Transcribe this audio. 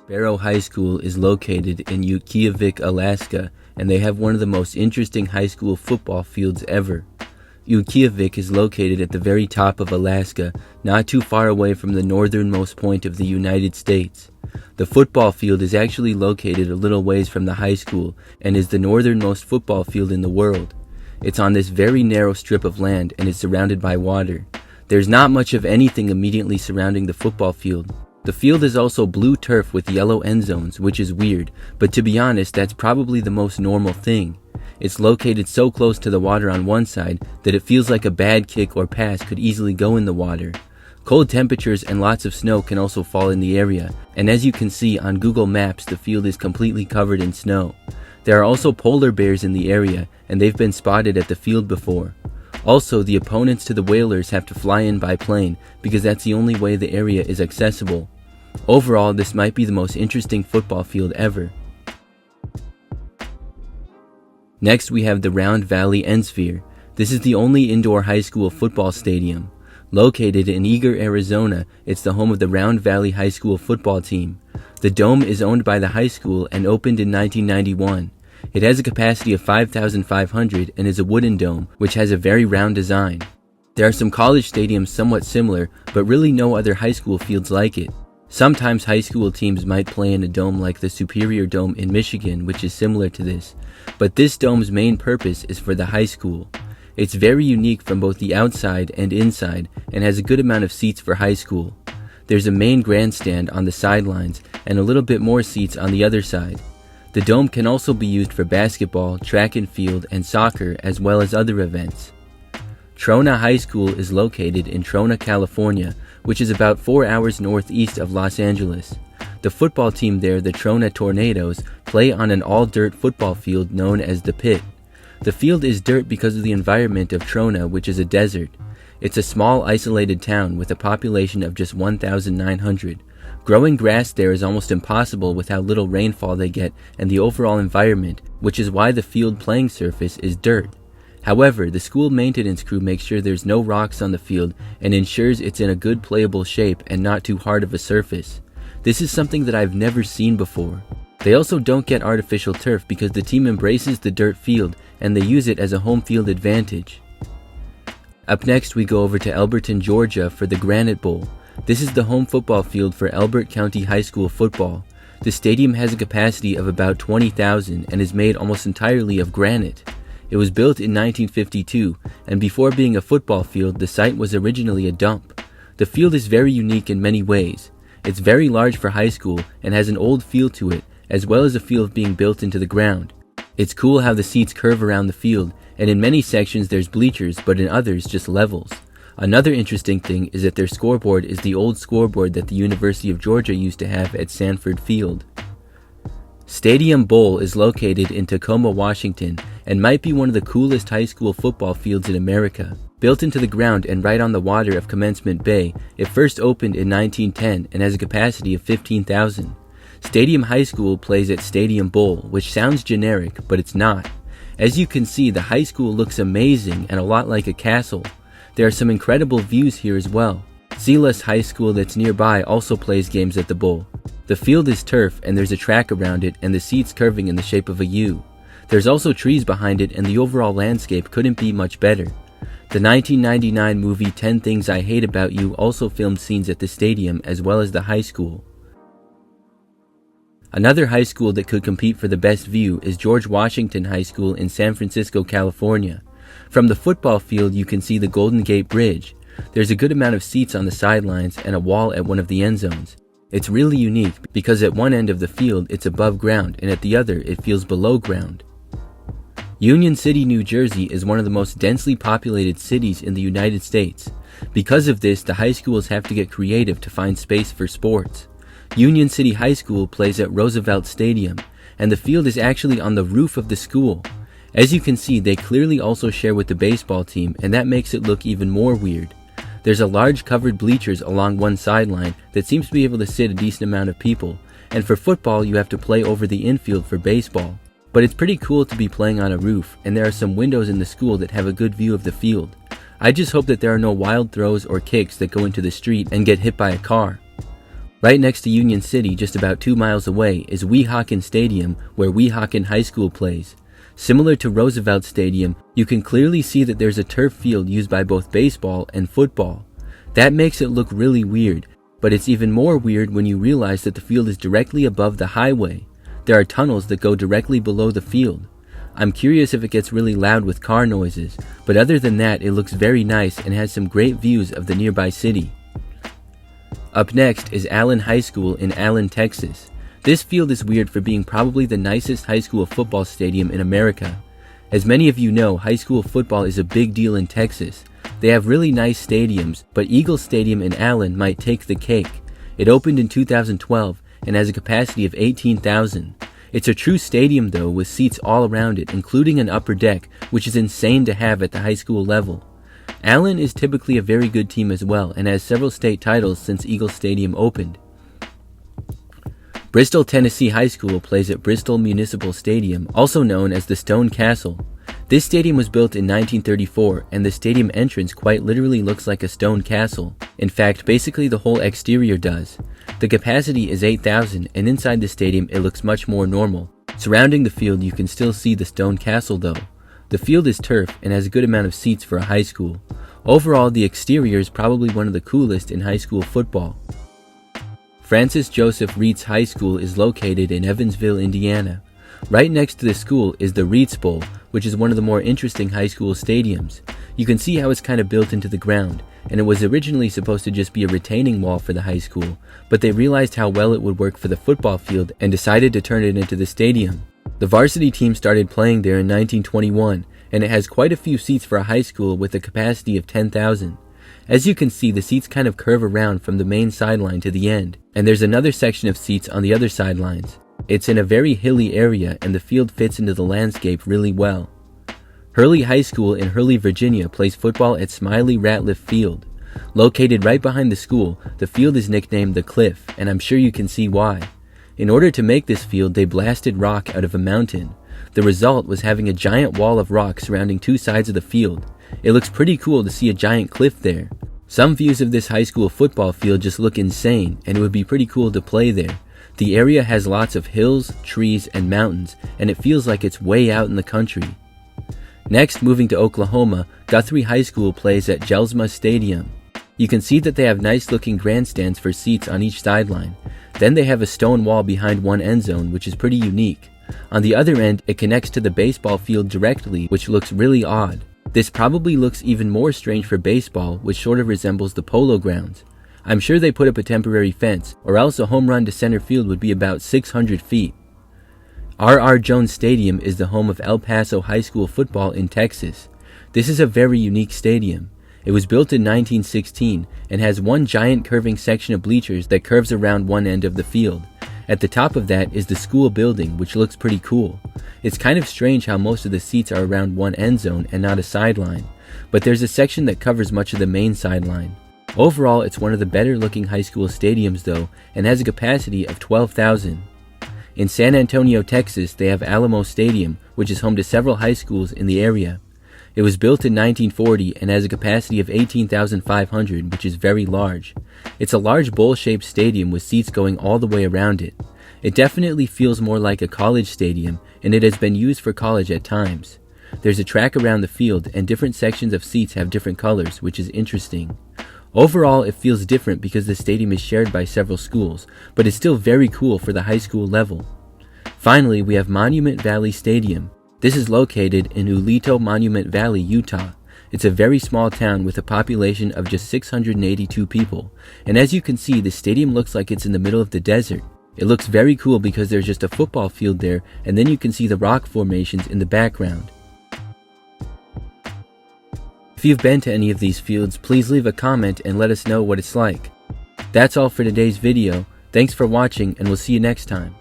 Barrow High School is located in Utqiagvik, Alaska, and they have one of the most interesting high school football fields ever. Utqiagvik is located at the very top of Alaska, not too far away from the northernmost point of the United States. The football field is actually located a little ways from the high school and is the northernmost football field in the world. It's on this very narrow strip of land and is surrounded by water. There's not much of anything immediately surrounding the football field. The field is also blue turf with yellow end zones, which is weird, but to be honest, that's probably the most normal thing. It's located so close to the water on one side that it feels like a bad kick or pass could easily go in the water. Cold temperatures and lots of snow can also fall in the area, and as you can see on Google Maps, the field is completely covered in snow. There are also polar bears in the area, and they've been spotted at the field before. Also, the opponents to the Whalers have to fly in by plane because that's the only way the area is accessible. Overall, this might be the most interesting football field ever. Next, we have the Round Valley Endsphere. This is the only indoor high school football stadium. Located in Eagar, Arizona, it's the home of the Round Valley High School football team. The dome is owned by the high school and opened in 1991. It has a capacity of 5,500 and is a wooden dome, which has a very round design. There are some college stadiums somewhat similar, but really no other high school fields like it. Sometimes high school teams might play in a dome like the Superior Dome in Michigan, which is similar to this, but this dome's main purpose is for the high school. It's very unique from both the outside and inside and has a good amount of seats for high school. There's a main grandstand on the sidelines and a little bit more seats on the other side. The dome can also be used for basketball, track and field, and soccer, as well as other events. Trona High School is located in Trona, California, which is about 4 hours northeast of Los Angeles. The football team there, the Trona Tornadoes, play on an all-dirt football field known as the Pit. The field is dirt because of the environment of Trona, which is a desert. It's a small, isolated town with a population of just 1,900. Growing grass there is almost impossible with how little rainfall they get and the overall environment, which is why the field playing surface is dirt. However, the school maintenance crew makes sure there's no rocks on the field and ensures it's in a good playable shape and not too hard of a surface. This is something that I've never seen before. They also don't get artificial turf because the team embraces the dirt field and they use it as a home field advantage. Up next, we go over to Elberton, Georgia for the Granite Bowl. This is the home football field for Elbert County High School football. The stadium has a capacity of about 20,000 and is made almost entirely of granite. It was built in 1952, and before being a football field, the site was originally a dump. The field is very unique in many ways. It's very large for high school and has an old feel to it, as well as a feel of being built into the ground. It's cool how the seats curve around the field, and in many sections there's bleachers, but in others just levels. Another interesting thing is that their scoreboard is the old scoreboard that the University of Georgia used to have at Sanford Field. Stadium Bowl is located in Tacoma, Washington, and might be one of the coolest high school football fields in America. Built into the ground and right on the water of Commencement Bay, it first opened in 1910 and has a capacity of 15,000. Stadium High School plays at Stadium Bowl, which sounds generic, but it's not. As you can see, the high school looks amazing and a lot like a castle. There are some incredible views here as well. Silas High School that's nearby also plays games at the bowl. The field is turf and there's a track around it and the seats curving in the shape of a U. There's also trees behind it and the overall landscape couldn't be much better. The 1999 movie 10 Things I Hate About You also filmed scenes at the stadium as well as the high school. Another high school that could compete for the best view is George Washington High School in San Francisco, California. From the football field you can see the Golden Gate Bridge. There's a good amount of seats on the sidelines and a wall at one of the end zones. It's really unique because at one end of the field it's above ground and at the other it feels below ground. Union City, New Jersey is one of the most densely populated cities in the United States. Because of this, the high schools have to get creative to find space for sports. Union City High School plays at Roosevelt Stadium, and the field is actually on the roof of the school. As you can see, they clearly also share with the baseball team, and that makes it look even more weird. There's a large covered bleachers along one sideline that seems to be able to sit a decent amount of people, and for football you have to play over the infield for baseball. But it's pretty cool to be playing on a roof, and there are some windows in the school that have a good view of the field. I just hope that there are no wild throws or kicks that go into the street and get hit by a car. Right next to Union City, just about 2 miles away, is Weehawken Stadium, where Weehawken High School plays. Similar to Roosevelt Stadium, you can clearly see that there's a turf field used by both baseball and football. That makes it look really weird, but it's even more weird when you realize that the field is directly above the highway. There are tunnels that go directly below the field. I'm curious if it gets really loud with car noises, but other than that, it looks very nice and has some great views of the nearby city. Up next is Allen High School in Allen, Texas. This field is weird for being probably the nicest high school football stadium in America. As many of you know, high school football is a big deal in Texas. They have really nice stadiums, but Eagle Stadium in Allen might take the cake. It opened in 2012 and has a capacity of 18,000. It's a true stadium though, with seats all around it, including an upper deck, which is insane to have at the high school level. Allen is typically a very good team as well and has several state titles since Eagle Stadium opened. Bristol, Tennessee High School plays at Bristol Municipal Stadium, also known as the Stone Castle. This stadium was built in 1934, and the stadium entrance quite literally looks like a stone castle. In fact, basically the whole exterior does. The capacity is 8,000, and inside the stadium it looks much more normal. Surrounding the field you can still see the stone castle though. The field is turf and has a good amount of seats for a high school. Overall, the exterior is probably one of the coolest in high school football. Francis Joseph Reitz High School is located in Evansville, Indiana. Right next to the school is the Reitz Bowl, which is one of the more interesting high school stadiums. You can see how it's kind of built into the ground, and it was originally supposed to just be a retaining wall for the high school, but they realized how well it would work for the football field and decided to turn it into the stadium. The varsity team started playing there in 1921, and it has quite a few seats for a high school with a capacity of 10,000. As you can see, the seats kind of curve around from the main sideline to the end, and there's another section of seats on the other sidelines. It's in a very hilly area, and the field fits into the landscape really well. Hurley High School in Hurley, Virginia plays football at Smiley Ratliff Field. Located right behind the school, the field is nicknamed The Cliff, and I'm sure you can see why. In order to make this field, they blasted rock out of a mountain. The result was having a giant wall of rock surrounding two sides of the field. It looks pretty cool to see a giant cliff there. Some views of this high school football field just look insane, and it would be pretty cool to play there. The area has lots of hills, trees, and mountains, and it feels like it's way out in the country. Next, moving to Oklahoma, Guthrie High School plays at Jelsma Stadium. You can see that they have nice looking grandstands for seats on each sideline. Then they have a stone wall behind one end zone, which is pretty unique. On the other end, it connects to the baseball field directly, which looks really odd. This probably looks even more strange for baseball, which sort of resembles the polo grounds. I'm sure they put up a temporary fence, or else a home run to center field would be about 600 feet. R.R. Jones Stadium is the home of El Paso High School football in Texas. This is a very unique stadium. It was built in 1916 and has one giant curving section of bleachers that curves around one end of the field. At the top of that is the school building, which looks pretty cool. It's kind of strange how most of the seats are around one end zone and not a sideline, but there's a section that covers much of the main sideline. Overall, it's one of the better looking high school stadiums though, and has a capacity of 12,000. In San Antonio, Texas, they have Alamo Stadium, which is home to several high schools in the area. It was built in 1940 and has a capacity of 18,500, which is very large. It's a large bowl-shaped stadium with seats going all the way around it. It definitely feels more like a college stadium, and it has been used for college at times. There's a track around the field, and different sections of seats have different colors, which is interesting. Overall, it feels different because the stadium is shared by several schools, but it's still very cool for the high school level. Finally, we have Monument Valley Stadium. This is located in Ulito Monument Valley, Utah. It's a very small town with a population of just 682 people, and as you can see, the stadium looks like it's in the middle of the desert. It looks very cool because there's just a football field there, and then you can see the rock formations in the background. If you've been to any of these fields, please leave a comment and let us know what it's like. That's all for today's video. Thanks for watching, and we'll see you next time.